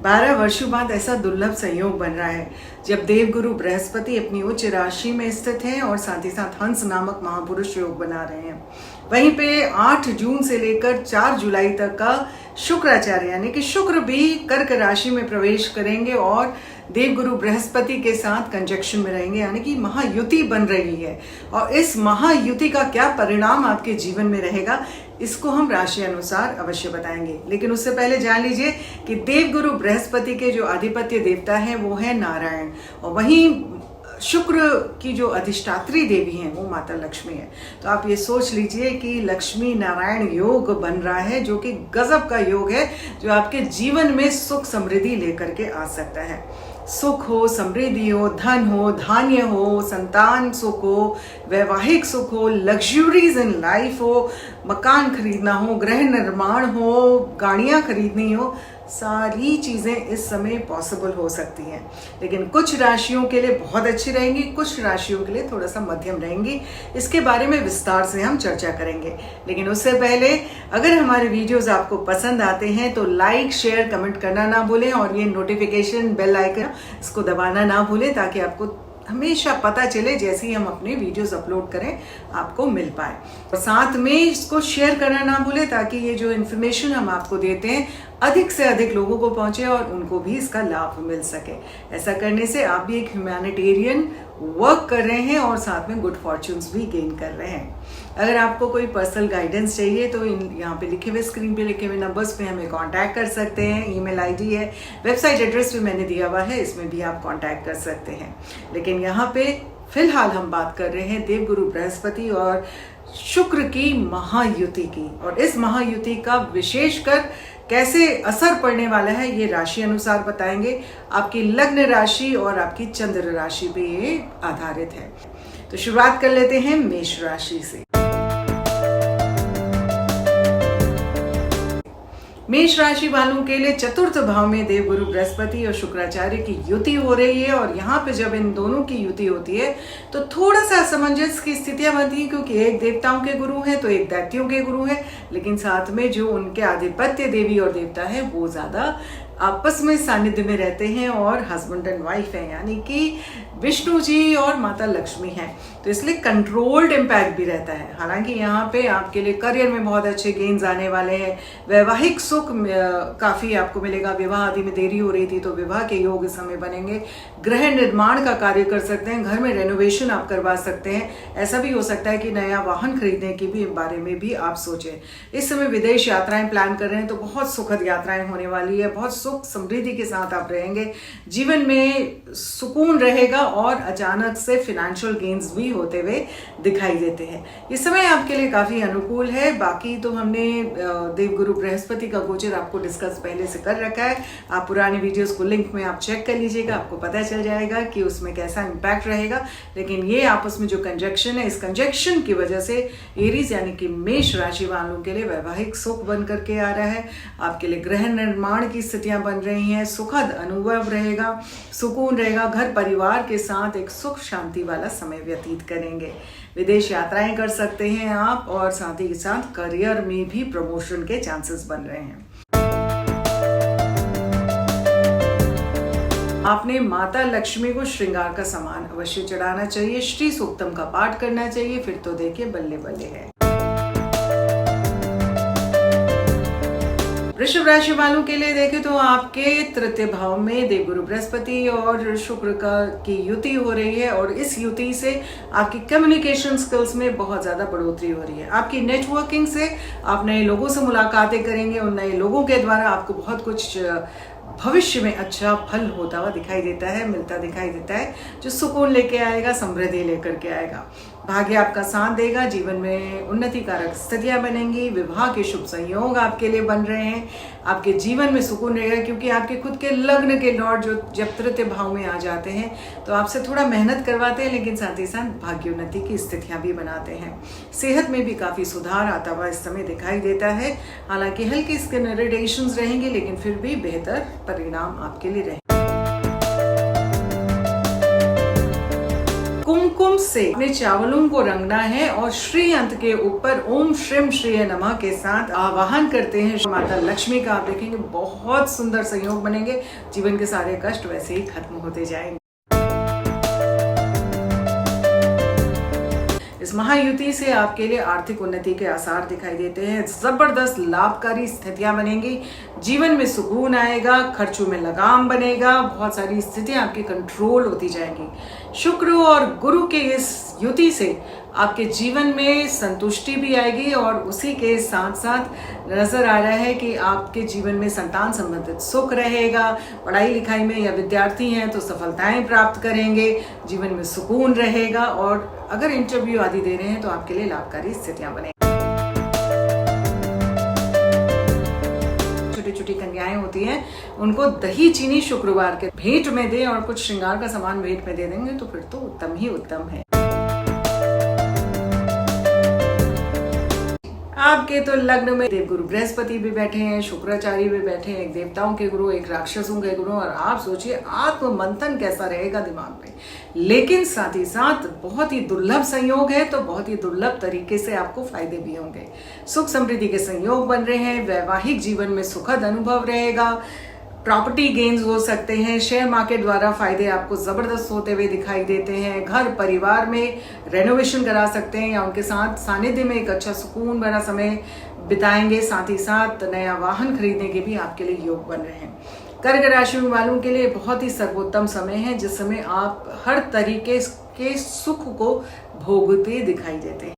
12 वर्षों बाद ऐसा दुर्लभ संयोग बन रहा है जब देवगुरु बृहस्पति अपनी उच्च राशि में स्थित हैं और साथ ही साथ हंस नामक महापुरुष योग बना रहे हैं। वहीं पे 8 जून से लेकर 4 जुलाई तक का शुक्राचार्य यानी कि शुक्र भी कर्क राशि में प्रवेश करेंगे और देवगुरु बृहस्पति के साथ कंजक्शन में रहेंगे, यानी कि महायुति बन रही है। और इस महायुति का क्या परिणाम आपके जीवन में रहेगा, इसको हम राशि अनुसार अवश्य बताएंगे। लेकिन उससे पहले जान लीजिए कि देवगुरु बृहस्पति के जो आधिपत्य देवता हैं वो है नारायण, और वहीं शुक्र की जो अधिष्ठात्री देवी हैं वो माता लक्ष्मी है। तो आप ये सोच लीजिए कि लक्ष्मी नारायण योग बन रहा है, जो कि गजब का योग है, जो आपके जीवन में सुख समृद्धि लेकर के आ सकता है। सुख हो, समृद्धि हो, धन हो, धान्य हो, संतान सुख हो, वैवाहिक सुख हो, लग्जरीज इन लाइफ हो, मकान खरीदना हो, गृह निर्माण हो, गाड़ियां खरीदनी हो, सारी चीजें इस समय पॉसिबल हो सकती हैं। लेकिन कुछ राशियों के लिए बहुत अच्छी रहेंगी, कुछ राशियों के लिए थोड़ा सा मध्यम रहेंगी। इसके बारे में विस्तार से हम चर्चा करेंगे। लेकिन उससे पहले अगर हमारे वीडियोस आपको पसंद आते हैं तो लाइक, शेयर, कमेंट करना ना भूलें, और ये नोटिफिकेशन बेल आइकन इसको दबाना ना भूलें, ताकि आपको हमेशा पता चले जैसे ही हम अपने वीडियोस अपलोड करें आपको मिल पाए। और साथ में इसको शेयर करना ना भूलें, ताकि ये जो इन्फॉर्मेशन हम आपको देते हैं अधिक से अधिक लोगों को पहुंचे और उनको भी इसका लाभ मिल सके। ऐसा करने से आप भी एक ह्यूमैनिटेरियन वर्क कर रहे हैं और साथ में गुड फॉर्च्यून्स भी गेन कर रहे हैं। अगर आपको कोई पर्सनल गाइडेंस चाहिए तो यहाँ पे लिखे हुए, स्क्रीन पे लिखे हुए नंबर्स पे हमें कांटेक्ट कर सकते हैं। ईमेल आईडी है, वेबसाइट एड्रेस भी मैंने दिया हुआ है, इसमें भी आप कांटेक्ट कर सकते हैं। लेकिन यहाँ पे फिलहाल हम बात कर रहे हैं देवगुरु बृहस्पति और शुक्र की महायुति की, और इस महायुति का विशेषकर कैसे असर पड़ने वाला है ये राशि अनुसार बताएंगे। आपकी लग्न राशि और आपकी चंद्र राशि पे ये आधारित है। तो शुरुआत कर लेते हैं मेष राशि से। मेष राशि वालों के लिए चतुर्थ भाव में देवगुरु बृहस्पति और शुक्राचार्य की युति हो रही है, और यहाँ पे जब इन दोनों की युति होती है तो थोड़ा सा असमंजस की स्थितियां बनती हैं, क्योंकि एक देवताओं के गुरु हैं तो एक दैत्यों के गुरु हैं, लेकिन साथ में जो उनके आधिपत्य देवी और देवता है वो ज्यादा आपस में सानिध्य में रहते हैं और हस्बैंड एंड वाइफ है, यानी कि विष्णु जी और माता लक्ष्मी हैं। तो इसलिए कंट्रोल्ड इम्पैक्ट भी रहता है। हालांकि यहाँ पे आपके लिए करियर में बहुत अच्छे गेन्स आने वाले हैं, वैवाहिक सुख काफी आपको मिलेगा। विवाह आदि में देरी हो रही थी तो विवाह के योग इस समय बनेंगे। गृह निर्माण का कार्य कर सकते हैं, घर में रेनोवेशन आप करवा सकते हैं। ऐसा भी हो सकता है कि नया वाहन खरीदने की भी बारे में भी आप सोचें। इस समय विदेश यात्राएं प्लान कर रहे हैं तो बहुत सुखद यात्राएं होने वाली है, बहुत सुख समृद्धि के साथ आप रहेंगे, जीवन में सुकून रहेगा और अचानक से फाइनेंशियल गेन्स भी होते हुए दिखाई देते हैं। ये समय आपके लिए काफी अनुकूल है। बाकी तो हमने देवगुरु बृहस्पति का गोचर आपको डिस्कस पहले से कर रखा है। आप पुराने वीडियोस को लिंक में आप चेक कर लीजिएगा, आपको पता चल जाएगा कि उसमें कैसा इम्पैक्ट रहेगा। लेकिन ये आपस में जो कंजक्शन है, इस कंजक्शन की वजह से एरीज यानी कि मेष राशि वालों के लिए वैवाहिक सुख बन करके आ रहा है। आपके लिए गृह निर्माण की स्थितियां बन रही हैं, सुखद अनुभव रहेगा, सुकून रहेगा, घर परिवार के साथ एक सुख शांति वाला समय व्यतीत करेंगे। विदेश यात्राएं कर सकते हैं आप, और साथ ही साथ करियर में भी प्रमोशन के चांसेस बन रहे हैं। आपने माता लक्ष्मी को श्रृंगार का सामान अवश्य चढ़ाना चाहिए, श्री सूक्तम का पाठ करना चाहिए, फिर तो देखिए बल्ले बल्ले है। वृषभ राशि वालों के लिए देखें तो आपके तृतीय भाव में देवगुरु बृहस्पति और शुक्र की युति हो रही है, और इस युति से आपकी कम्युनिकेशन स्किल्स में बहुत ज्यादा बढ़ोतरी हो रही है। आपकी नेटवर्किंग से आप नए लोगों से मुलाकातें करेंगे, उन नए लोगों के द्वारा आपको बहुत कुछ भविष्य में अच्छा फल होता हुआ दिखाई देता है, मिलता दिखाई देता है, जो सुकून लेके आएगा, समृद्धि लेकर के आएगा। भाग्य आपका साथ देगा, जीवन में उन्नति कारक स्थितियां बनेंगी, विवाह के शुभ संयोग आपके लिए बन रहे हैं। आपके जीवन में सुकून रहेगा, क्योंकि आपके खुद के लग्न के लॉर्ड जो जब तृतीय भाव में आ जाते हैं तो आपसे थोड़ा मेहनत करवाते हैं, लेकिन साथ ही साथ भाग्य उन्नति की स्थितियां भी बनाते हैं। सेहत में भी काफी सुधार आता हुआ इस समय दिखाई देता है। हालांकि हल्की स्किन इरिटेशंस रहेंगी, लेकिन फिर भी बेहतर परिणाम आपके लिए रहेंगे। कुमकुम ओम से अपने चावलों को रंगना है और श्री अंत के ऊपर ओम श्रीम श्रीय नमः के साथ आवाहन करते हैं माता लक्ष्मी का। आप देखेंगे बहुत सुंदर संयोग बनेंगे, जीवन के सारे कष्ट वैसे ही खत्म होते जाएंगे। इस महायुति से आपके लिए आर्थिक उन्नति के आसार दिखाई देते हैं। जबरदस्त लाभकारी स्थितियां बनेंगी, जीवन में सुकून आएगा, खर्चों में लगाम बनेगा, बहुत सारी स्थितियां आपकी कंट्रोल होती जाएंगी। शुक्र और गुरु के इस युति से आपके जीवन में संतुष्टि भी आएगी और उसी के साथ साथ नजर आ रहा है कि आपके जीवन में संतान संबंधित सुख रहेगा। पढ़ाई लिखाई में या विद्यार्थी हैं तो सफलताएं प्राप्त करेंगे, जीवन में सुकून रहेगा और अगर इंटरव्यू आदि दे रहे हैं तो आपके लिए लाभकारी स्थितियां बनेंगी। छोटी छोटी कन्याएं होती हैं, उनको दही चीनी शुक्रवार के भेंट में दें और कुछ श्रृंगार का सामान भेंट में दे देंगे तो फिर तो उत्तम ही उत्तम है। आपके तो लग्न में देवगुरु बृहस्पति भी बैठे हैं, शुक्राचार्य भी बैठे हैं, एक देवताओं के गुरु, एक राक्षसों के गुरु। और आप सोचिए आत्म मंथन कैसा रहेगा दिमाग पे। लेकिन साथ ही साथ बहुत ही दुर्लभ संयोग है तो बहुत ही दुर्लभ तरीके से आपको फायदे भी होंगे। सुख समृद्धि के संयोग बन रहे हैं, वैवाहिक जीवन में सुखद अनुभव रहेगा, प्रॉपर्टी गेन्स हो सकते हैं, शेयर मार्केट द्वारा फायदे आपको जबरदस्त होते हुए दिखाई देते हैं। घर परिवार में रेनोवेशन करा सकते हैं या उनके साथ सानिध्य में एक अच्छा सुकून भरा समय बिताएंगे। साथ ही साथ नया वाहन खरीदने के भी आपके लिए योग बन रहे हैं। कर्क राशि वालों के लिए बहुत ही सर्वोत्तम समय है, जिस समय आप हर तरीके के सुख को भोगते दिखाई देते हैं।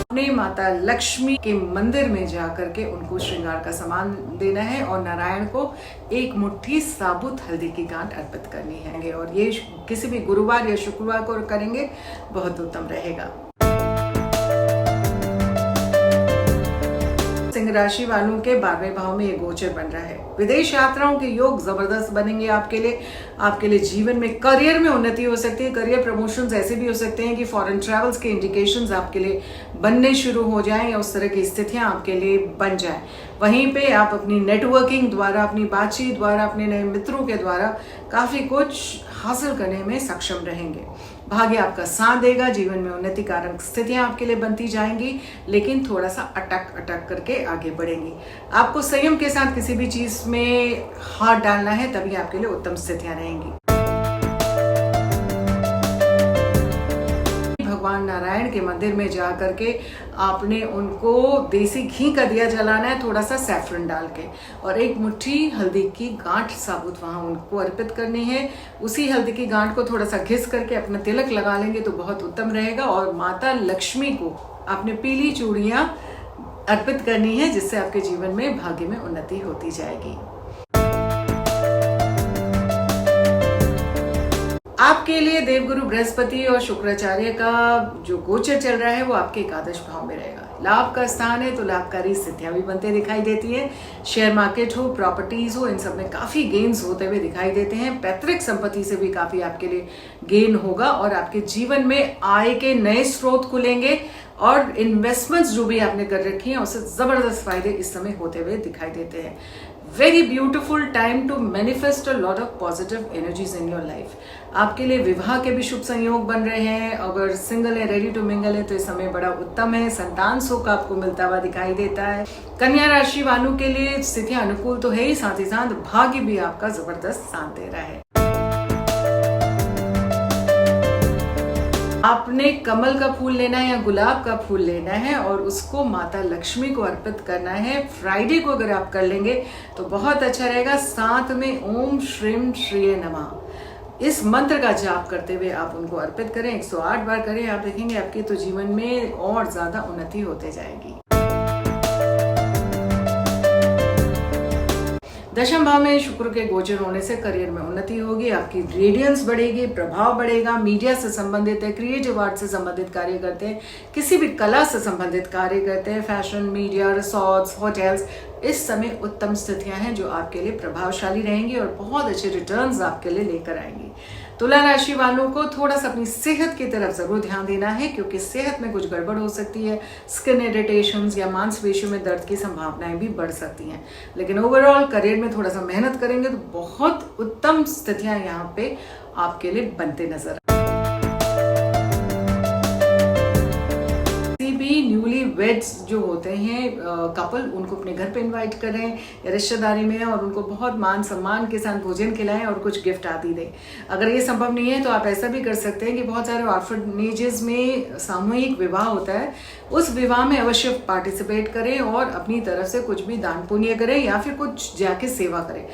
अपने माता लक्ष्मी के मंदिर में जाकर के उनको श्रृंगार का सामान देना है और नारायण को एक मुट्ठी साबुत हल्दी की गांठ अर्पित करनी है और ये किसी भी गुरुवार या शुक्रवार को करेंगे बहुत उत्तम रहेगा। सिंह राशि वालों के 12वें भाव में ये गोचर बन रहा है। विदेश यात्राओं के योग जबरदस्त बनेंगे आपके लिए जीवन में करियर में उन्नति हो सकती है। करियर प्रमोशंस ऐसे भी हो सकते हैं कि फॉरेन ट्रैवल्स के इंडिकेशंस आपके लिए बनने शुरू हो जाएं या उस तरह की स्थितियां आपके लिए बन जाएं। वहीं पे आप अपनी नेटवर्किंग द्वारा, अपनी बातचीत द्वारा, अपने नए मित्रों के द्वारा काफी कुछ हासिल करने में सक्षम रहेंगे। भाग्य आपका साथ देगा, जीवन में उन्नति कारक स्थितियां आपके लिए बनती जाएंगी, लेकिन थोड़ा सा अटक करके आगे बढ़ेंगी। आपको संयम के साथ किसी भी चीज में हाथ डालना है, तभी आपके लिए उत्तम स्थितियां रहेंगी। भगवान नारायण के मंदिर में जा करके आपने उनको देसी घी का दिया जलाना है, थोड़ा सा सैफरन डाल के, और एक मुट्ठी हल्दी की गांठ साबुत वहां उनको अर्पित करनी है। उसी हल्दी की गांठ को थोड़ा सा घिस करके अपना तिलक लगा लेंगे तो बहुत उत्तम रहेगा। और माता लक्ष्मी को आपने पीली चूड़ियां अर्पित करनी है, जिससे आपके जीवन में भाग्य में उन्नति होती जाएगी। आपके लिए देवगुरु बृहस्पति और शुक्राचार्य का जो गोचर चल रहा है वो आपके एकादश भाव में रहेगा। लाभ का स्थान है तो लाभकारी स्थितियां भी बनते दिखाई देती है। शेयर मार्केट हो, प्रॉपर्टीज हो, इन सब में काफी गेन्स होते हुए दिखाई देते हैं। पैतृक संपत्ति से भी काफी आपके लिए गेन होगा और आपके जीवन में आय के नए स्रोत खुलेंगे और इन्वेस्टमेंट्स जो भी आपने कर रखी हैं उससे जबरदस्त फायदे इस समय होते हुए दिखाई देते हैं। Very beautiful time to manifest a lot of positive energies in your life. आपके लिए विवाह के भी शुभ संयोग बन रहे हैं। अगर सिंगल है, रेडी टू मिंगल है तो इस समय बड़ा उत्तम है। संतान सुख आपको मिलता हुआ दिखाई देता है। कन्या राशि वालों के लिए स्थितियां अनुकूल तो है ही, साथ ही साथ भाग्य भी आपका जबरदस्त साथ दे रहा है। आपने कमल का फूल लेना है या गुलाब का फूल लेना है और उसको माता लक्ष्मी को अर्पित करना है। फ्राइडे को अगर आप कर लेंगे तो बहुत अच्छा रहेगा। साथ में ओम श्रीम श्रीय नमः इस मंत्र का जाप करते हुए आप उनको अर्पित करें। 108 बार करें, आप देखेंगे आपके तो जीवन में और ज्यादा उन्नति होते जाएगी। दशम भाव में शुक्र के गोचर होने से करियर में उन्नति होगी, आपकी रेडियंस बढ़ेगी, प्रभाव बढ़ेगा। मीडिया से संबंधित है, क्रिएटिव आर्ट से संबंधित कार्य करते हैं, किसी भी कला से संबंधित कार्य करते हैं, फैशन, मीडिया, रिसोर्ट्स, होटल्स, इस समय उत्तम स्थितियां हैं जो आपके लिए प्रभावशाली रहेंगी और बहुत अच्छे रिटर्न्स आपके लिए लेकर आएंगी। तुला राशि वालों को थोड़ा सा अपनी सेहत की तरफ जरूर ध्यान देना है, क्योंकि सेहत में कुछ गड़बड़ हो सकती है। स्किन इरिटेशंस या मांसपेशियों में दर्द की संभावनाएं भी बढ़ सकती हैं। लेकिन ओवरऑल करियर में थोड़ा सा मेहनत करेंगे तो बहुत उत्तम स्थितियां यहाँ पे आपके लिए बनते नजर भी न्यूली वेड्स जो होते हैं कपल, उनको अपने घर पे इनवाइट करें या रिश्तेदारी में, और उनको बहुत मान सम्मान के साथ भोजन खिलाएं और कुछ गिफ्ट आदि दें। अगर ये संभव नहीं है तो आप ऐसा भी कर सकते हैं कि बहुत सारे ऑर्फनेजेस में सामूहिक विवाह होता है, उस विवाह में अवश्य पार्टिसिपेट करें और अपनी तरफ से कुछ भी दान पुण्य करें या फिर कुछ जाके सेवा करें।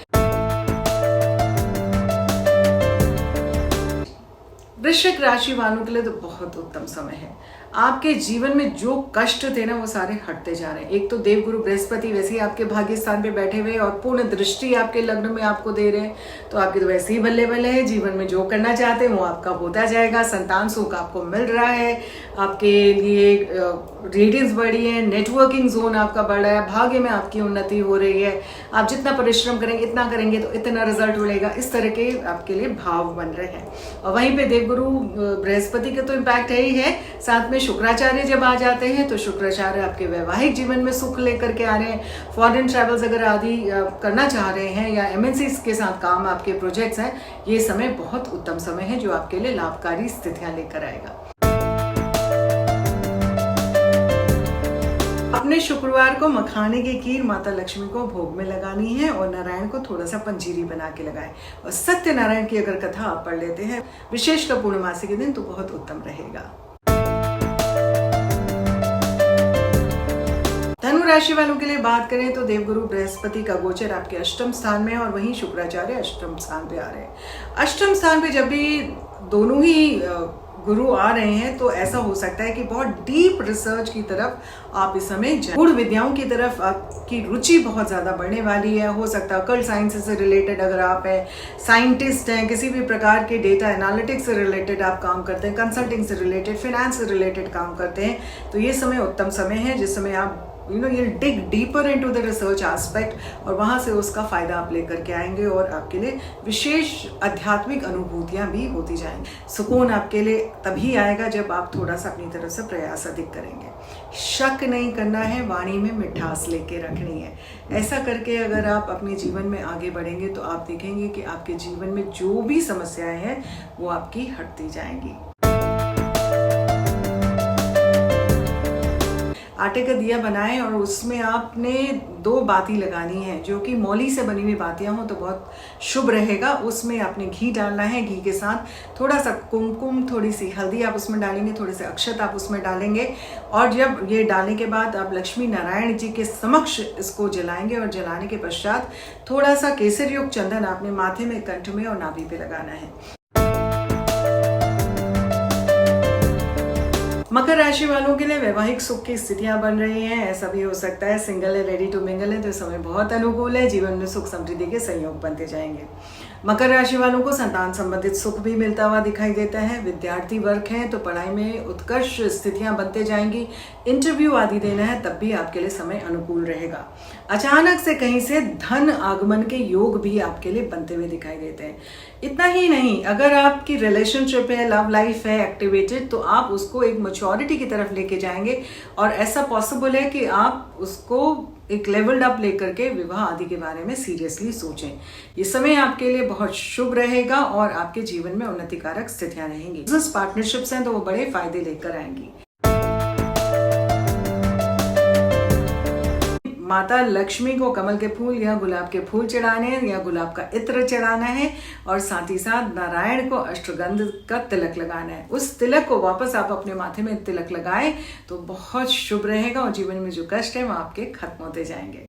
वृश्चिक राशि वालों के लिए तो बहुत उत्तम समय है। आपके जीवन में जो कष्ट थे ना वो सारे हटते जा रहे हैं। एक तो देवगुरु बृहस्पति वैसे ही आपके भाग्य स्थान पे बैठे हुए और पूर्ण दृष्टि आपके लग्न में आपको दे रहे हैं, तो आपके तो वैसे ही बल्ले बल्ले है। जीवन में जो करना चाहते हैं वो आपका होता जाएगा। संतान सुख आपको मिल रहा है, आपके लिए रेडियंस बढ़ी है, नेटवर्किंग जोन आपका बढ़ रहा है, भाग्य में आपकी उन्नति हो रही है। आप जितना परिश्रम करेंगे, इतना करेंगे तो इतना रिजल्ट मिलेगा। इस तरह के आपके लिए भाव बन रहे हैं। और वहीं पे देवगुरु बृहस्पति का तो इम्पैक्ट है ही है, साथ में शुक्राचार्य जब आ जाते हैं तो शुक्राचार्य आपके वैवाहिक जीवन में सुख लेकर के आ रहे हैं। फॉरेन ट्रैवल्स अगर आदि करना चाह रहे हैं या एमएनसीज के साथ काम आपके प्रोजेक्ट्स हैं, ये समय बहुत उत्तम समय है जो आपके लिए लाभकारी स्थितियां लेकर आएगा। अपने शुक्रवार को मखाने की खीर माता लक्ष्मी को भोग में लगानी है और नारायण को थोड़ा सा पंजीरी बना के लगाएं। और सत्यनारायण की अगर कथा आप पढ़ लेते हैं विशेषकर पूर्णमासी के दिन तो बहुत उत्तम रहेगा। धनु राशि वालों के लिए बात करें तो देवगुरु बृहस्पति का गोचर आपके अष्टम स्थान में और वहीं शुक्राचार्य अष्टम स्थान पे आ रहे हैं। अष्टम स्थान पे जब भी दोनों ही गुरु आ रहे हैं तो ऐसा हो सकता है कि बहुत डीप रिसर्च की तरफ आप इस समय गूढ़ विद्याओं की तरफ आपकी रुचि बहुत ज्यादा बढ़ने वाली है। हो सकता है ऑकल्ट साइंस से रिलेटेड अगर आप हैं, साइंटिस्ट हैं, किसी भी प्रकार के डेटा एनालिटिक्स से रिलेटेड आप काम करते हैं, कंसल्टिंग से रिलेटेड, फाइनेंस से रिलेटेड काम करते हैं, तो ये समय उत्तम समय है जिस समय आप ये डिग deeper into the research aspect और वहां से उसका फायदा आप लेकर के आएंगे और आपके लिए विशेष आध्यात्मिक अनुभूतियां भी होती जाएंगी। सुकून आपके लिए तभी आएगा जब आप थोड़ा सा अपनी तरफ से प्रयास अधिक करेंगे। शक नहीं करना है, वाणी में मिठास लेके रखनी है। ऐसा करके अगर आप अपने जीवन में आगे बढ़ेंगे तो आप देखेंगे कि आपके जीवन में जो भी समस्याएं हैं वो आपकी हटती जाएंगी। आटे का दिया बनाएं और उसमें आपने 2 बाती लगानी है जो कि मौली से बनी हुई बातियां हो तो बहुत शुभ रहेगा। उसमें आपने घी डालना है, घी के साथ थोड़ा सा कुमकुम, थोड़ी सी हल्दी आप उसमें डालेंगे, थोड़े से अक्षत आप उसमें डालेंगे और जब ये डालने के बाद आप लक्ष्मी नारायण जी के समक्ष इसको जलाएंगे और जलाने के पश्चात थोड़ा सा केसर युक्त चंदन आपने माथे में, कंठ में और नाभि पे लगाना है। मकर राशि वालों के लिए वैवाहिक सुख की स्थितियां बन रही हैं। ऐसा भी हो सकता है सिंगल है, रेडी टू मिंगल है, तो समय बहुत अनुकूल है। जीवन में सुख समृद्धि के संयोग बनते जाएंगे। मकर राशि वालों को संतान संबंधित सुख भी मिलता हुआ दिखाई देता है। विद्यार्थी वर्ग हैं तो पढ़ाई में उत्कर्ष स्थितियां बनते जाएंगी। इंटरव्यू आदि देना है तब भी आपके लिए समय अनुकूल रहेगा। अचानक से कहीं से धन आगमन के योग भी आपके लिए बनते हुए दिखाई देते हैं। इतना ही नहीं, अगर आपकी रिलेशनशिप है, लव लाइफ है एक्टिवेटेड, तो आप उसको एक मैच्योरिटी की तरफ लेके जाएंगे और ऐसा पॉसिबल है कि आप उसको एक लेवल्ड अप लेकर के विवाह आदि के बारे में सीरियसली सोचें। ये समय आपके लिए बहुत शुभ रहेगा और आपके जीवन में उन्नतिकारक स्थितियां रहेंगी। बिजनेस पार्टनरशिप्स हैं तो वो बड़े फायदे लेकर आएंगी। माता लक्ष्मी को कमल के फूल या गुलाब के फूल चढ़ाने हैं या गुलाब का इत्र चढ़ाना है और साथ ही साथ नारायण को अष्टगंध का तिलक लगाना है। उस तिलक को वापस आप अपने माथे में तिलक लगाएं तो बहुत शुभ रहेगा और जीवन में जो कष्ट है वो आपके खत्म होते जाएंगे।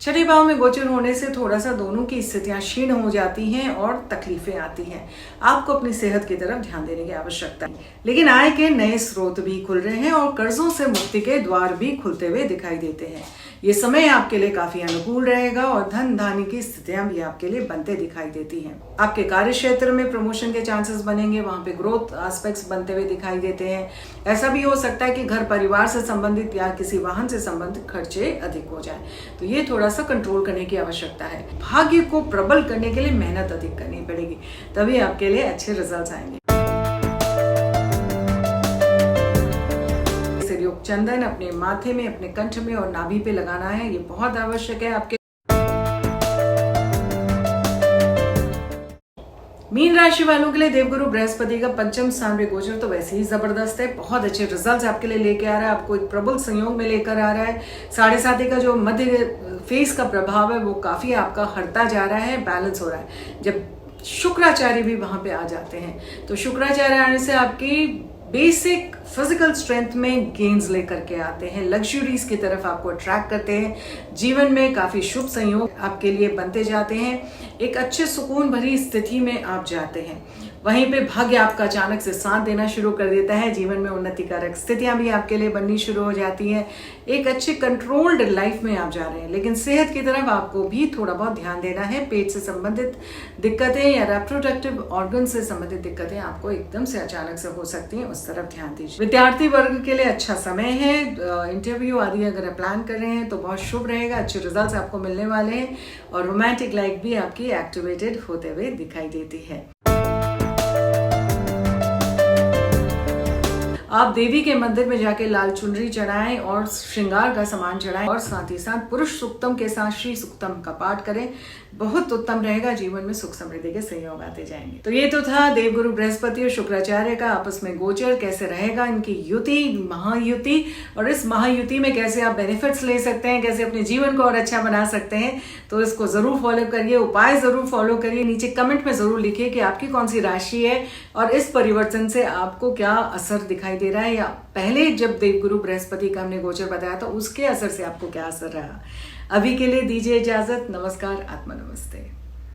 छठे भाव में गोचर होने से थोड़ा सा दोनों की स्थितियां क्षीण हो जाती हैं और तकलीफें आती हैं। आपको अपनी सेहत की तरफ ध्यान देने की आवश्यकता है। लेकिन आय के नए स्रोत भी खुल रहे हैं और कर्जों से मुक्ति के द्वार भी खुलते हुए दिखाई देते हैं। ये समय आपके लिए काफी अनुकूल रहेगा और धन धान्य की स्थितियां भी आपके लिए बनते दिखाई देती हैं। आपके कार्य क्षेत्र में प्रमोशन के चांसेस बनेंगे, वहां पे ग्रोथ एस्पेक्ट्स बनते हुए दिखाई देते हैं। ऐसा भी हो सकता है कि घर परिवार से संबंधित या किसी वाहन से संबंधित खर्चे अधिक हो जाए, तो ये थोड़ा सा कंट्रोल करने की आवश्यकता है। भाग्य को प्रबल करने के लिए मेहनत अधिक करनी पड़ेगी, तभी आपके लिए अच्छे रिजल्ट आएंगे। चंदन अपने माथे में, अपने कंठ में और नाभि पे लगाना है, ये बहुत आवश्यक है आपके। मीन राशि वालों के लिए देवगुरु बृहस्पति का पंचम स्थान पे गोचर तो वैसे ही जबरदस्त है। बहुत अच्छे रिजल्ट्स आपके लिए लेके आ रहा है, आपको एक प्रबल संयोग में लेकर आ रहा है। 7.5 का जो मध्य फेस का प्रभाव है वो काफी आपका हटता जा रहा है, बैलेंस हो रहा है। जब शुक्राचार्य भी वहां पे आ जाते हैं तो शुक्राचार्य आने से आपकी बेसिक फिजिकल स्ट्रेंथ में गेन्स लेकर के आते हैं, लग्जरीज की तरफ आपको अट्रैक्ट करते हैं। जीवन में काफी शुभ संयोग आपके लिए बनते जाते हैं, एक अच्छे सुकून भरी स्थिति में आप जाते हैं। वहीं पे भाग्य आपका अचानक से साथ देना शुरू कर देता है, जीवन में उन्नतिकारक स्थितियां भी आपके लिए बननी शुरू हो जाती हैं। एक अच्छे कंट्रोल्ड लाइफ में आप जा रहे हैं, लेकिन सेहत की तरफ आपको भी थोड़ा बहुत ध्यान देना है। पेट से संबंधित दिक्कतें या रिप्रोडक्टिव ऑर्गन से संबंधित दिक्कतें आपको एकदम से अचानक से हो सकती हैं, उस तरफ ध्यान दीजिए। विद्यार्थी वर्ग के लिए अच्छा समय है, इंटरव्यू आदि अगर प्लान कर रहे हैं तो बहुत शुभ रहेगा, अच्छे रिजल्ट्स आपको मिलने वाले हैं और रोमांटिक लाइफ भी आपकी एक्टिवेटेड होते हुए दिखाई देती है। आप देवी के मंदिर में जाके लाल चुनरी चढ़ाएं और श्रृंगार का सामान चढ़ाएं और साथ ही साथ पुरुष सूक्तम के साथ श्री सूक्तम का पाठ करें, बहुत उत्तम रहेगा। जीवन में सुख समृद्धि के संयोग आते जाएंगे। तो ये तो था देवगुरु बृहस्पति और शुक्राचार्य का आपस में गोचर, कैसे रहेगा इनकी युति, महायुति, और इस महायुति में कैसे आप बेनिफिट्स ले सकते हैं, कैसे अपने जीवन को और अच्छा बना सकते हैं। तो इसको जरूर फॉलो करिए, उपाय जरूर फॉलो करिए। नीचे कमेंट में जरूर लिखिए कि आपकी कौन सी राशि है और इस परिवर्तन से आपको क्या असर दिखाई दे रहा है, या पहले जब देवगुरु बृहस्पति का हमने गोचर बताया था उसके असर से आपको क्या असर रहा। अभी के लिए दीजिए इजाजत। नमस्कार, आत्मा नमस्ते।